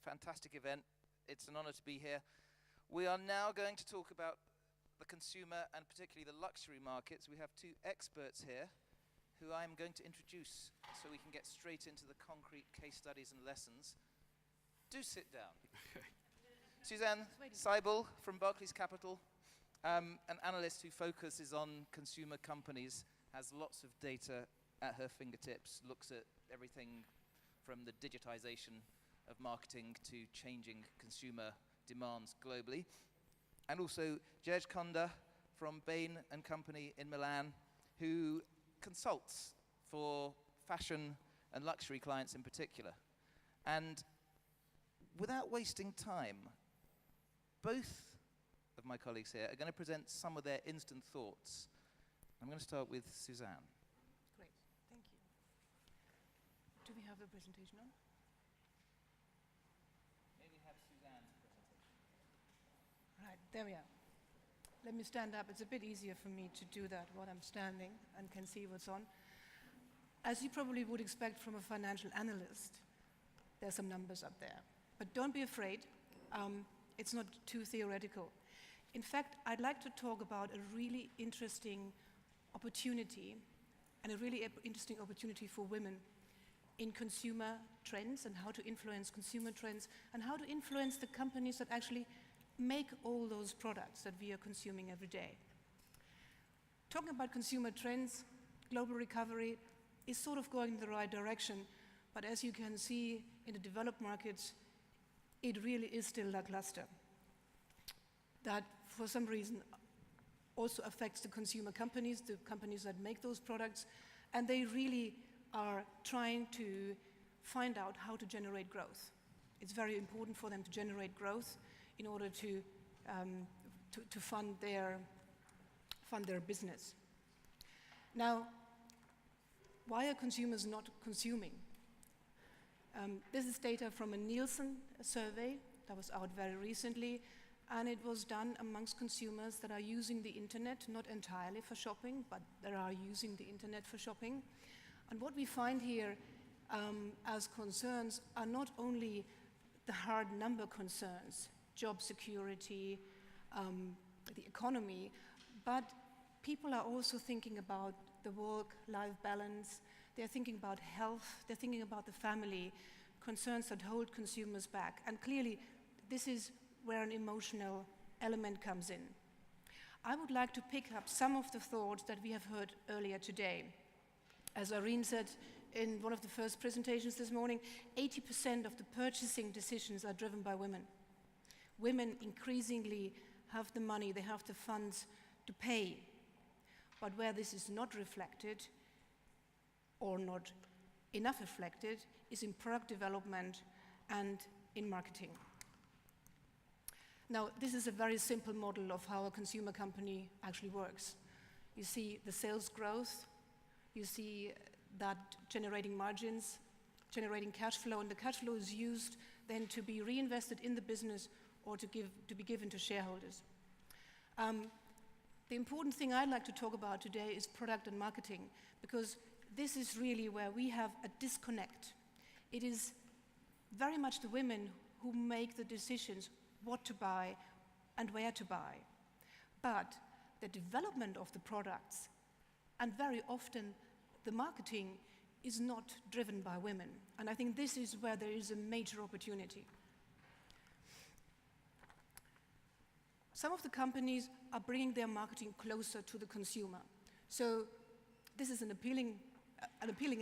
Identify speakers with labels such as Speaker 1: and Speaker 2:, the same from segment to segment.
Speaker 1: fantastic event. It's an honor to be here. We are now going to talk about the consumer and particularly the luxury markets. We have two experts here who I'm going to introduce so we can get straight into the concrete case studies and lessons. Do sit down. Susanne Seibel from Barclays Capital, an analyst who focuses on consumer companies, has lots of data at her fingertips, looks at everything from the digitization of marketing to changing consumer demands globally. And also Gyorgy Konda from Bain & Company in Milan, who consults for fashion and luxury clients in particular. And without wasting time, both of my colleagues here are going to present some of their instant thoughts. I'm going to start with Susanne.
Speaker 2: Great, thank you. Do we have the presentation on?
Speaker 1: Maybe have Suzanne's presentation.
Speaker 2: Right, there we are. Let me stand up. It's a bit easier for me to do that while I'm standing and can see what's on. As you probably would expect from a financial analyst, there's some numbers up there. But don't be afraid. It's not too theoretical. In fact, I'd like to talk about a really interesting opportunity, and a really interesting opportunity for women in consumer trends and how to influence consumer trends and how to influence the companies that actually make all those products that we are consuming every day. Talking about consumer trends, global recovery is sort of going in the right direction, but as you can see in the developed markets, it really is still lackluster. That, for some reason, also affects the consumer companies, the companies that make those products, and they really are trying to find out how to generate growth. It's very important for them to generate growth in order to fund their business. Now, why are consumers not consuming? This is data from a Nielsen survey that was out very recently, and it was done amongst consumers that are using the internet, not entirely for shopping, but that are using the internet for shopping. And what we find here as concerns are not only the hard number concerns, job security, the economy, but people are also thinking about the work-life balance, they're thinking about health, they're thinking about the family, concerns that hold consumers back. And clearly, this is where an emotional element comes in. I would like to pick up some of the thoughts that we have heard earlier today. As Irene said in one of the first presentations this morning, 80% of the purchasing decisions are driven by women. Women increasingly have the money, they have the funds to pay. But where this is not reflected, or not enough reflected, is in product development and in marketing. Now, this is a very simple model of how a consumer company actually works. You see the sales growth, you see that generating margins, generating cash flow, and the cash flow is used then to be reinvested in the business or to be given to shareholders. The important thing I'd like to talk about today is product and marketing, because this is really where we have a disconnect. It is very much the women who make the decisions what to buy and where to buy. But the development of the products, and very often the marketing, is not driven by women. And I think this is where there is a major opportunity. Some of the companies are bringing their marketing closer to the consumer. So this is an appealing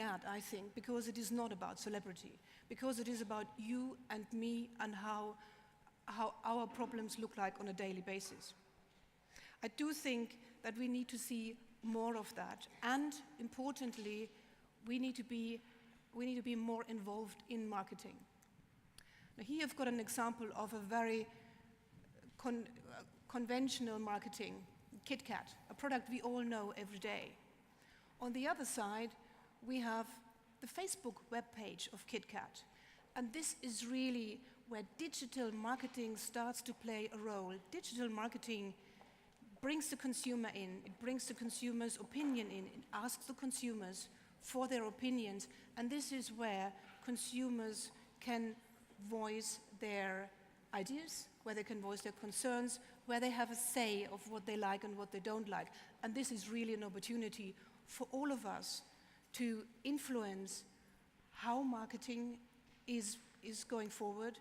Speaker 2: ad, I think, because it is not about celebrity, because it is about you and me and how our problems look like on a daily basis. I do think that we need to see more of that, and importantly, we need to be more involved in marketing. Now, here I've got an example of a very conventional marketing, KitKat, a product we all know every day. On the other side, we have the Facebook webpage of KitKat. And this is really where digital marketing starts to play a role. Digital marketing brings the consumer in, it brings the consumer's opinion in, it asks the consumers for their opinions, and this is where consumers can voice their ideas, where they can voice their concerns, where they have a say of what they like and what they don't like. And this is really an opportunity for all of us to influence how marketing is going forward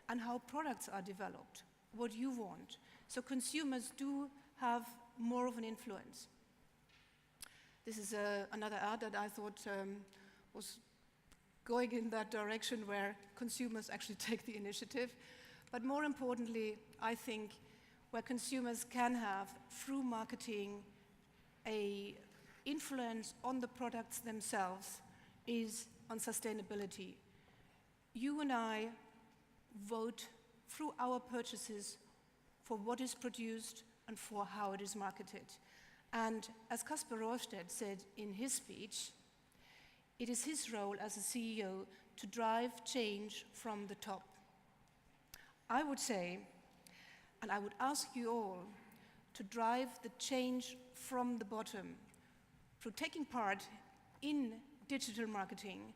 Speaker 2: and how products are developed, what you want. So consumers do have more of an influence. This is another ad that I thought was going in that direction where consumers actually take the initiative. But more importantly, I think where consumers can have, through marketing, an influence on the products themselves is on sustainability. You and I vote through our purchases for what is produced and for how it is marketed. And as Kasper Rohrstedt said in his speech, it is his role as a CEO to drive change from the top. I would say, and I would ask you all, to drive the change from the bottom through taking part in digital marketing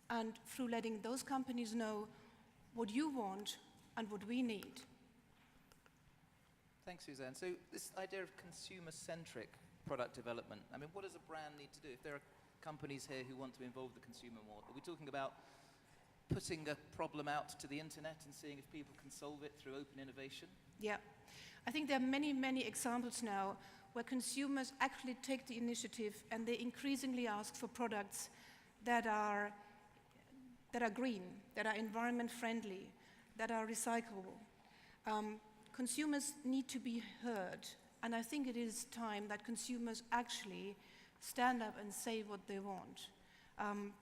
Speaker 2: and through letting those companies know what you want and what we need.
Speaker 1: Thanks, Susanne. So this idea of consumer-centric product development, I mean, what does a brand need to do? If there are companies here who want to involve the consumer more, are we talking about putting a problem out to the internet and seeing if people can solve it through open innovation?
Speaker 2: Yeah. I think there are many, many examples now where consumers actually take the initiative and they increasingly ask for products that are green, that are environment friendly, that are recyclable. Consumers need to be heard, and I think it is time that consumers actually stand up and say what they want.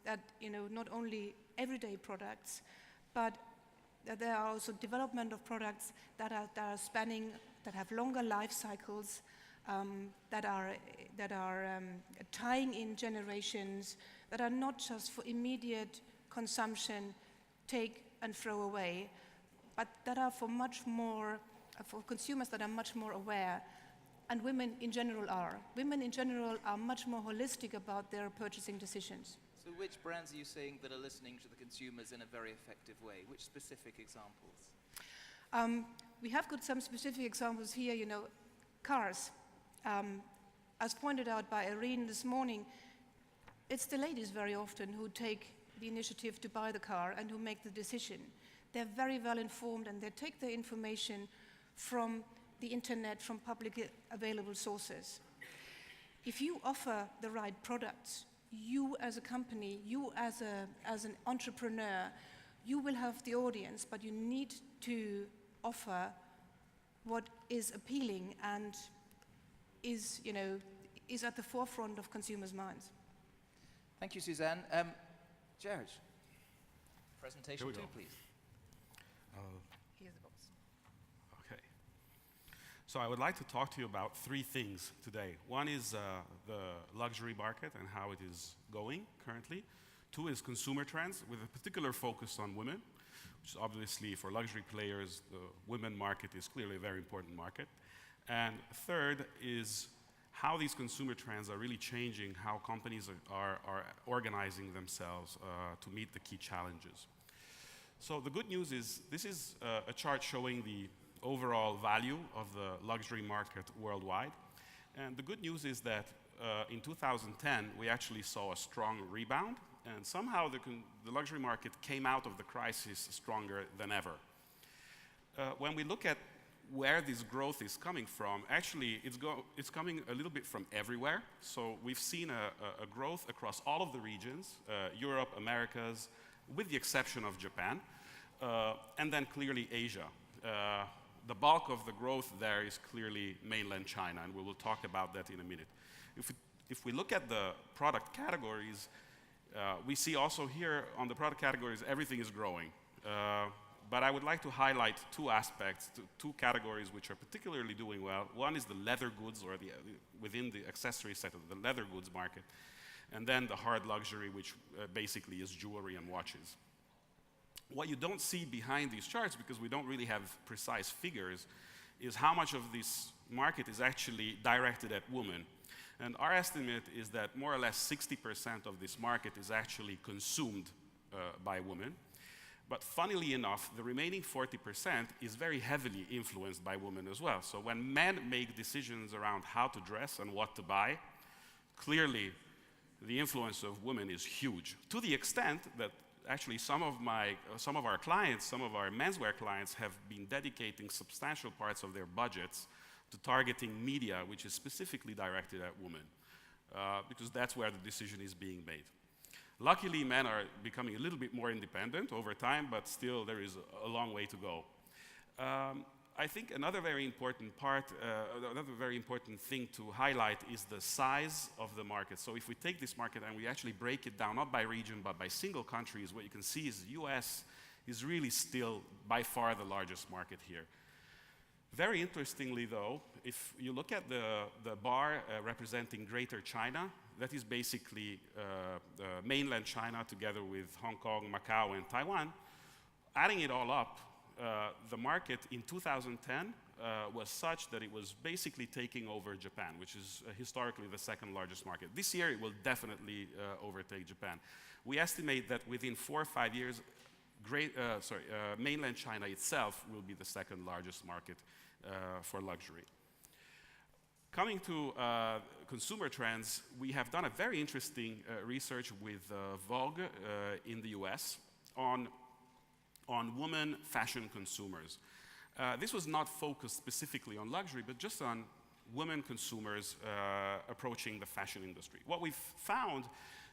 Speaker 2: That, not only everyday products, but that there are also development of products that are spanning, that have longer life cycles, that are tying in generations, that are not just for immediate consumption, take and throw away, but that are for much more, for consumers that are much more aware, and women in general are. Women in general are much more holistic about their purchasing decisions.
Speaker 1: So which brands are you saying that are listening to the consumers in a very effective way? Which specific examples?
Speaker 2: We have got some specific examples here, cars. As pointed out by Irene this morning, it's the ladies very often who take the initiative to buy the car and who make the decision. They're very well informed and they take their information from the internet, from publicly available sources. If you offer the right products, you as a company, you as an entrepreneur, you will have the audience, but you need to offer what is appealing and is at the forefront of consumers' minds.
Speaker 1: Thank you, Susanne. Jared, presentation two, please.
Speaker 2: Here's the box.
Speaker 3: Okay. So I would like to talk to you about three things today. One is the luxury market and how it is going currently. Two is consumer trends with a particular focus on women, which is obviously for luxury players, the women market is clearly a very important market. And third is how these consumer trends are really changing how companies are organizing themselves to meet the key challenges. So the good news is this is a chart showing the overall value of the luxury market worldwide. And the good news is that in 2010, we actually saw a strong rebound, and somehow the luxury market came out of the crisis stronger than ever. When we look at where this growth is coming from, actually it's coming a little bit from everywhere. So we've seen a growth across all of the regions, Europe, Americas, with the exception of Japan, and then clearly Asia. The bulk of the growth there is clearly mainland China, and we will talk about that in a minute. If we look at the product categories, we see also here on the product categories, everything is growing. But I would like to highlight two aspects, two categories which are particularly doing well. One is the leather goods, or within the accessory set of the leather goods market, and then the hard luxury, which basically is jewelry and watches. What you don't see behind these charts, because we don't really have precise figures, is how much of this market is actually directed at women. And our estimate is that more or less 60% of this market is actually consumed by women. But funnily enough, the remaining 40% is very heavily influenced by women as well. So when men make decisions around how to dress and what to buy, clearly the influence of women is huge, to the extent that actually some of our clients, some of our menswear clients have been dedicating substantial parts of their budgets to targeting media which is specifically directed at women, because that's where the decision is being made. Luckily, men are becoming a little bit more independent over time, but still there is a long way to go. I think another very important thing to highlight is the size of the market. So if we take this market and we actually break it down, not by region, but by single countries, what you can see is the US is really still by far the largest market here. Very interestingly though, if you look at the bar representing Greater China, that is basically mainland China together with Hong Kong, Macau, and Taiwan. Adding it all up, the market in 2010 was such that it was basically taking over Japan, which is historically the second largest market. This year it will definitely overtake Japan. We estimate that within 4 or 5 years, mainland China itself will be the second largest market for luxury. Coming to consumer trends, we have done a very interesting research with Vogue in the US on women fashion consumers. This was not focused specifically on luxury, but just on women consumers approaching the fashion industry. What we've found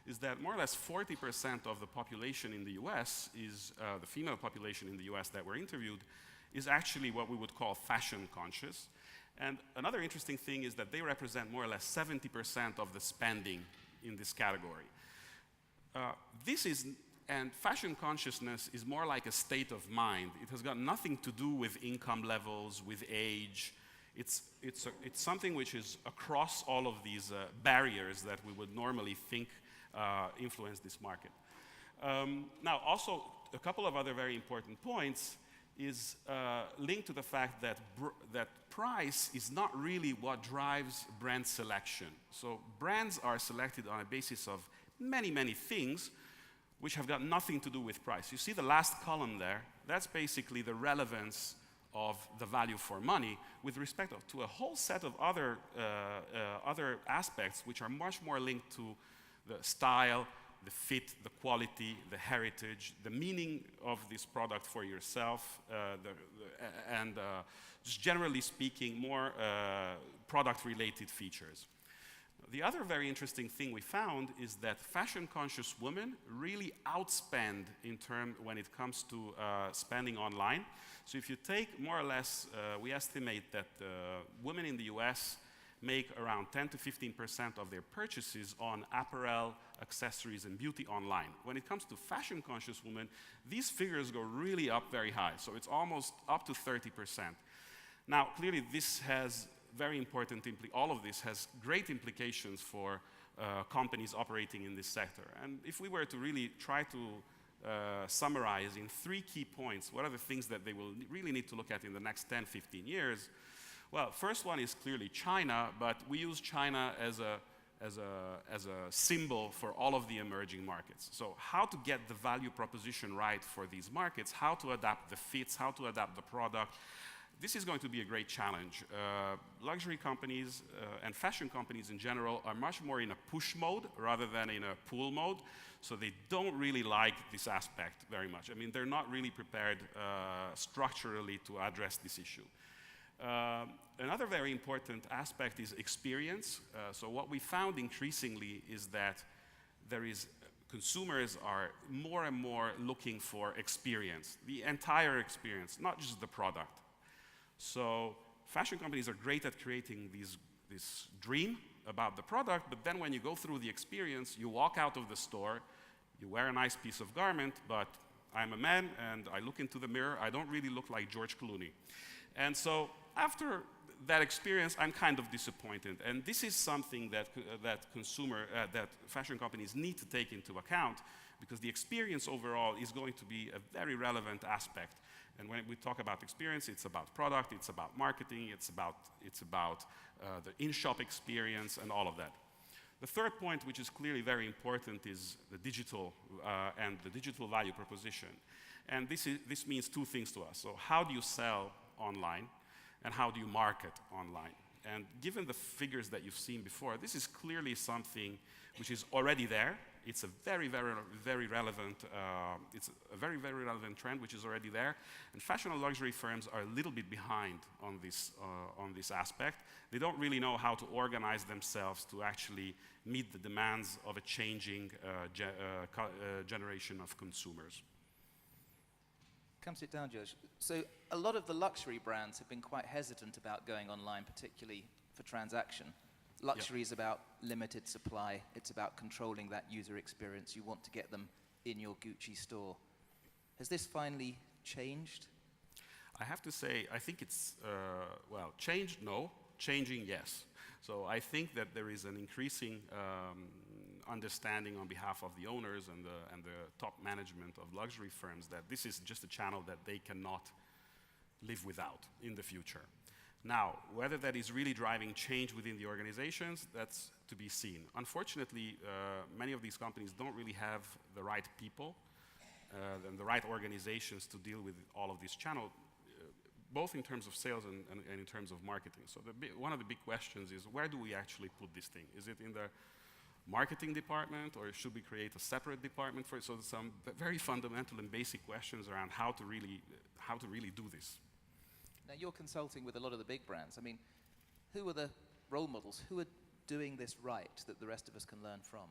Speaker 3: is that more or less 40% of the population in the US is, the female population in the US that were interviewed, is actually what we would call fashion conscious. And another interesting thing is that they represent more or less 70% of the spending in this category. And fashion consciousness is more like a state of mind. It has got nothing to do with income levels, with age. It's something which is across all of these barriers that we would normally think influence this market. Now, also, a couple of other very important points is linked to the fact that price is not really what drives brand selection. So brands are selected on a basis of many, many things which have got nothing to do with price. You see the last column there, that's basically the relevance of the value for money with respect to a whole set of other aspects which are much more linked to the style, the fit, the quality, the heritage, the meaning of this product for yourself, and just generally speaking, more product-related features. The other very interesting thing we found is that fashion-conscious women really outspend when it comes to spending online. So if you take more or less, we estimate that women in the US make around 10 to 15% of their purchases on apparel, accessories, and beauty online. When it comes to fashion-conscious women, these figures go really up very high. So it's almost up to 30%. Now, clearly, this has very important, all of this has great implications for companies operating in this sector. And if we were to really try to summarize in 3 key points, what are the things that they will really need to look at in the next 10, 15 years? Well, first one is clearly China, but we use China as a symbol for all of the emerging markets. So how to get the value proposition right for these markets, how to adapt the fits, how to adapt the product. This is going to be a great challenge. Luxury companies and fashion companies in general are much more in a push mode rather than in a pull mode, so they don't really like this aspect very much. I mean, they're not really prepared structurally to address this issue. Another very important aspect is experience. So what we found increasingly is that consumers are more and more looking for experience, the entire experience, not just the product. So fashion companies are great at creating this dream about the product, but then when you go through the experience, you walk out of the store, you wear a nice piece of garment, but I'm a man and I look into the mirror, I don't really look like George Clooney. And so after that experience, I'm kind of disappointed. And this is something that fashion companies need to take into account, because the experience overall is going to be a very relevant aspect. And when we talk about experience, it's about product, it's about marketing, it's about the in-shop experience and all of that. The third point, which is clearly very important, is the digital and the digital value proposition. And this means two things to us. So how do you sell online, and how do you market online? And given the figures that you've seen before, this is clearly something which is already there. It's a very, very, very relevant. It's a very, very relevant trend which is already there. And fashion and luxury firms are a little bit behind on this aspect. They don't really know how to organize themselves to actually meet the demands of a changing generation of consumers.
Speaker 1: Come sit down, Gyorgy. So a lot of the luxury brands have been quite hesitant about going online, particularly for transaction. Luxury is about limited supply. It's about controlling that user experience. You want to get them in your Gucci store. Has this finally changed?
Speaker 3: I have to say, I think it's, well, changed, no. Changing, yes. So I think that there is an increasing understanding on behalf of the owners and the top management of luxury firms that this is just a channel that they cannot live without in the future. Now, whether that is really driving change within the organizations, that's to be seen. Unfortunately, many of these companies don't really have the right people and the right organizations to deal with all of this channel, both in terms of sales and in terms of marketing. So one of the big questions is, where do we actually put this thing? Is it in the marketing department, or should we create a separate department for it? So there's some very fundamental and basic questions around how to really do this.
Speaker 1: Now you're consulting with a lot of the big brands. I mean, who are the role models? Who are doing this right that the rest of us can learn from?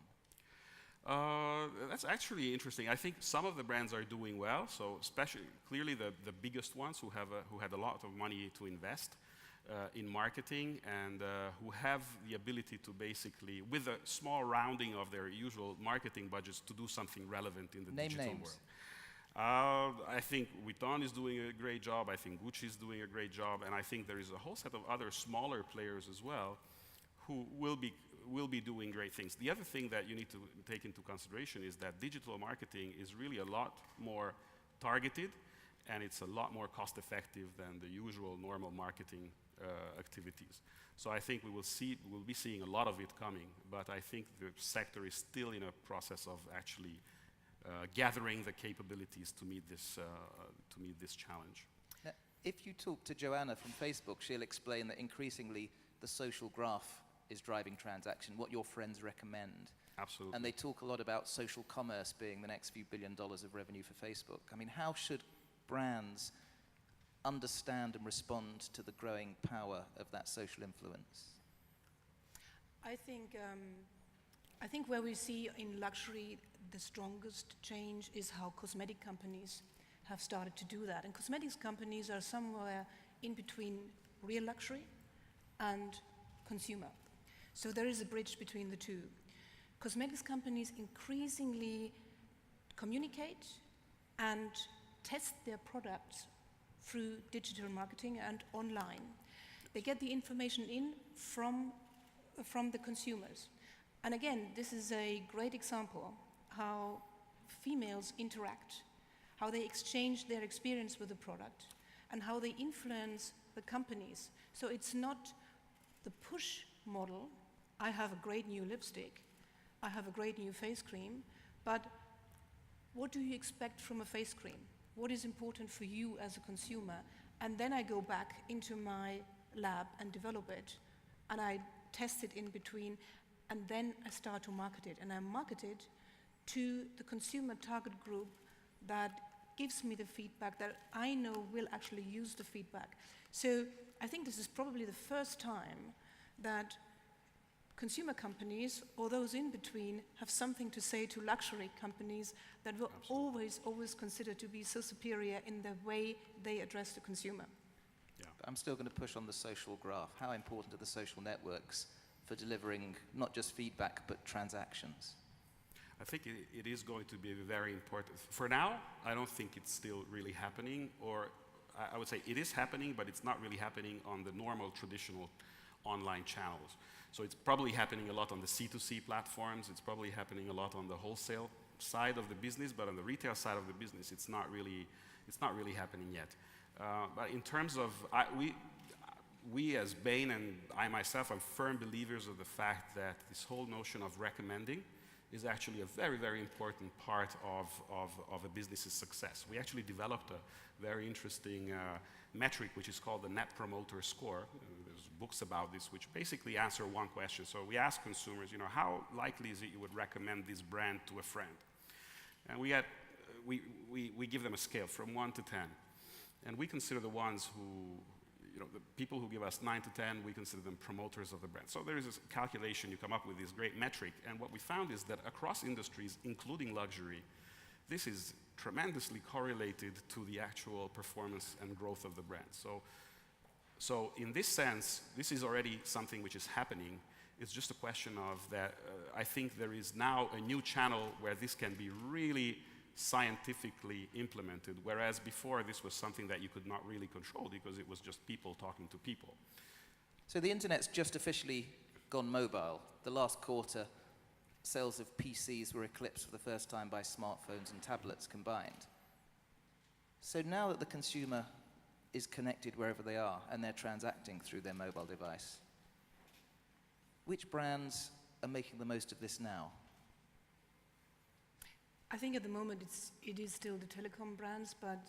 Speaker 3: That's actually interesting. I think some of the brands are doing well. So especially, clearly the biggest ones who had a lot of money to invest in marketing and who have the ability to basically, with a small rounding of their usual marketing budgets, to do something relevant in the digital world. I think Vuitton is doing a great job. I think Gucci is doing a great job, and I think there is a whole set of other smaller players as well who will be doing great things. The other thing that you need to take into consideration is that digital marketing is really a lot more targeted, and it's a lot more cost-effective than the usual normal marketing activities. So I think we'll be seeing a lot of it coming, but I think the sector is still in a process of actually gathering the capabilities to meet this challenge.
Speaker 1: Now, if you talk to Joanna from Facebook, she'll explain that increasingly the social graph is driving transaction, what your friends recommend.
Speaker 3: Absolutely.
Speaker 1: And they talk a lot about social commerce being the next few $1 billion of revenue for Facebook. I mean, how should brands understand and respond to the growing power of that social influence?
Speaker 2: I think where we see in luxury the strongest change is how cosmetic companies have started to do that. And cosmetics companies are somewhere in between real luxury and consumer. So there is a bridge between the two. Cosmetics companies increasingly communicate and test their products through digital marketing and online. They get the information in from the consumers. And again, this is a great example how females interact, how they exchange their experience with the product, and how they influence the companies. So it's not the push model, I have a great new lipstick, I have a great new face cream, but what do you expect from a face cream? What is important for you as a consumer? And then I go back into my lab and develop it, and I test it in between, and then I start to market it. And I market it to the consumer target group that gives me the feedback that I know will actually use the feedback. So I think this is probably the first time that consumer companies, or those in between, have something to say to luxury companies that were always considered to be so superior in the way they address the consumer.
Speaker 3: Yeah.
Speaker 1: I'm still going to push on the social graph. How important are the social networks for delivering not just feedback, but transactions?
Speaker 3: I think it is going to be very important. For now, I don't think it's still really happening, or I would say it is happening, but it's not really happening on the normal, traditional online channels. So it's probably happening a lot on the C2C platforms, it's probably happening a lot on the wholesale side of the business, but on the retail side of the business, it's not really happening yet. But in terms of, we as Bain and I myself are firm believers of the fact that this whole notion of recommending is actually a very, very important part of a business's success. We actually developed a very interesting metric which is called the Net Promoter Score. There's books about this which basically answer one question. So we ask consumers, you know, how likely is it you would recommend this brand to a friend? And we give them a scale from 1 to 10. And we consider the ones who, you know, the people who give us 9 to 10, we consider them promoters of the brand. So there is this calculation, you come up with this great metric, and what we found is that across industries, including luxury, this is tremendously correlated to the actual performance and growth of the brand. So in this sense, this is already something which is happening. It's just a question of that, I think there is now a new channel where this can be really scientifically implemented, whereas before this was something that you could not really control because it was just people talking to people.
Speaker 1: So the internet's just officially gone mobile. The last quarter, sales of PCs were eclipsed for the first time by smartphones and tablets combined. So now that the consumer is connected wherever they are and they're transacting through their mobile device, which brands are making the most of this now?
Speaker 2: I think at the moment it is still the telecom brands, but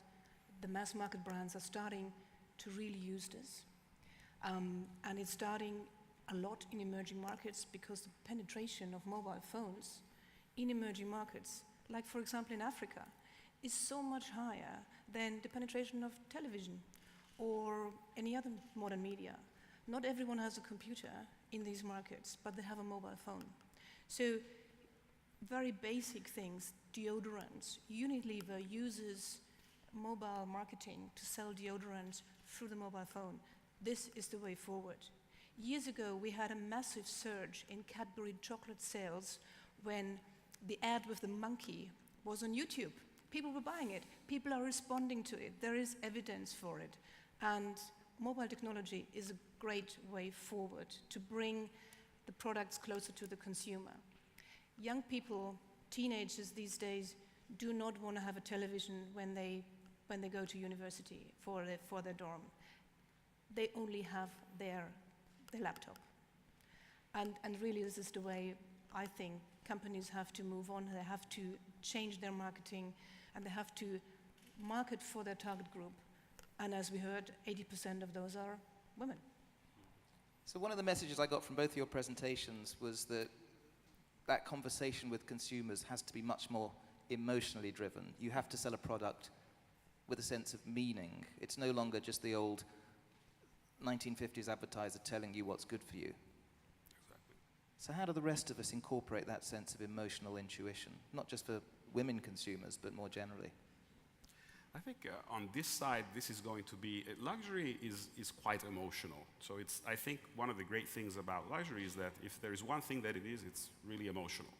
Speaker 2: the mass market brands are starting to really use this. And it's starting a lot in emerging markets because the penetration of mobile phones in emerging markets, like for example in Africa, is so much higher than the penetration of television or any other modern media. Not everyone has a computer in these markets, but they have a mobile phone. So very basic things, deodorants. Unilever uses mobile marketing to sell deodorants through the mobile phone. This is the way forward. Years ago, we had a massive surge in Cadbury chocolate sales when the ad with the monkey was on YouTube. People were buying it. People are responding to it. There is evidence for it. And mobile technology is a great way forward to bring the products closer to the consumer. Young people, teenagers these days, do not want to have a television when they go to university for their dorm. They only have their laptop. And really this is the way I think companies have to move on. They have to change their marketing and they have to market for their target group. And as we heard, 80% of those are women.
Speaker 1: So one of the messages I got from both your presentations was that conversation with consumers has to be much more emotionally driven. You have to sell a product with a sense of meaning. It's no longer just the old 1950s advertiser telling you what's good for you.
Speaker 3: Exactly.
Speaker 1: So how do the rest of us incorporate that sense of emotional intuition, not just for women consumers, but more generally?
Speaker 3: I think on this side, this is going to be, luxury is quite emotional. So I think one of the great things about luxury is that if there is one thing that it is, it's really emotional.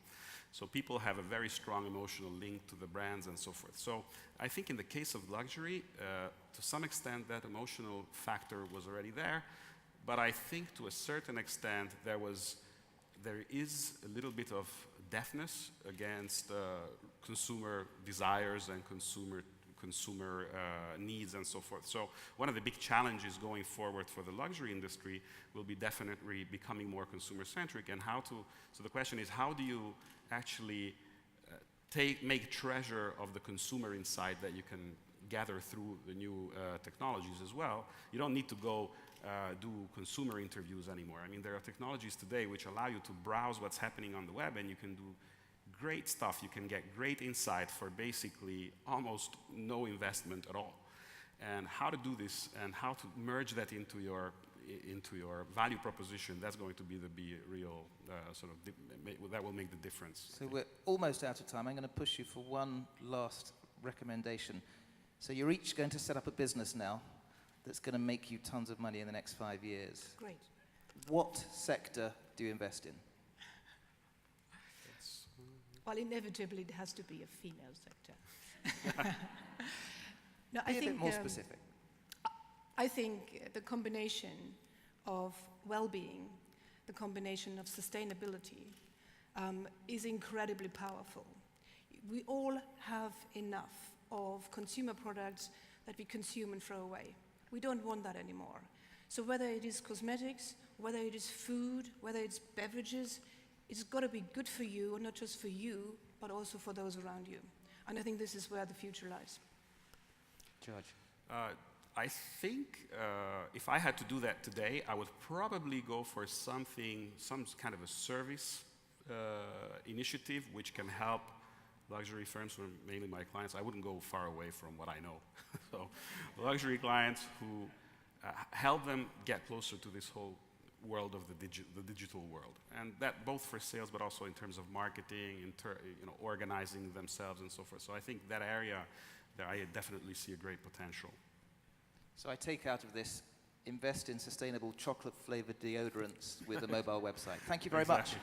Speaker 3: So people have a very strong emotional link to the brands and so forth. So I think in the case of luxury, to some extent that emotional factor was already there, but I think to a certain extent there is a little bit of deafness against consumer desires and consumer needs and so forth. So one of the big challenges going forward for the luxury industry will be definitely becoming more consumer-centric, and so the question is, how do you actually make treasure of the consumer insight that you can gather through the new technologies as well? You don't need to go do consumer interviews anymore. I mean, there are technologies today which allow you to browse what's happening on the web, and you can do great stuff. You can get great insight for basically almost no investment at all. And how to do this and how to merge that into your value proposition, that's going to be the real that will make the difference.
Speaker 1: So we're almost out of time. I'm going to push you for one last recommendation. So you're each going to set up a business now that's going to make you tons of money in the next 5 years.
Speaker 2: Great.
Speaker 1: What sector do you invest in?
Speaker 2: Well, inevitably, it has to be a female sector. No,
Speaker 1: Be a bit more specific.
Speaker 2: I think the combination of well-being, the combination of sustainability is incredibly powerful. We all have enough of consumer products that we consume and throw away. We don't want that anymore. So whether it is cosmetics, whether it is food, whether it's beverages, it's got to be good for you, not just for you, but also for those around you. And I think this is where the future lies.
Speaker 1: George.
Speaker 3: I think if I had to do that today, I would probably go for some kind of a service initiative which can help luxury firms, or mainly my clients. I wouldn't go far away from what I know. So luxury clients who help them get closer to this whole world of the digital world. And that both for sales, but also in terms of marketing, organizing themselves and so forth. So I think that area, there I definitely see a great potential.
Speaker 1: So I take out of this, invest in sustainable chocolate-flavored deodorants with a mobile website. Thank you very much.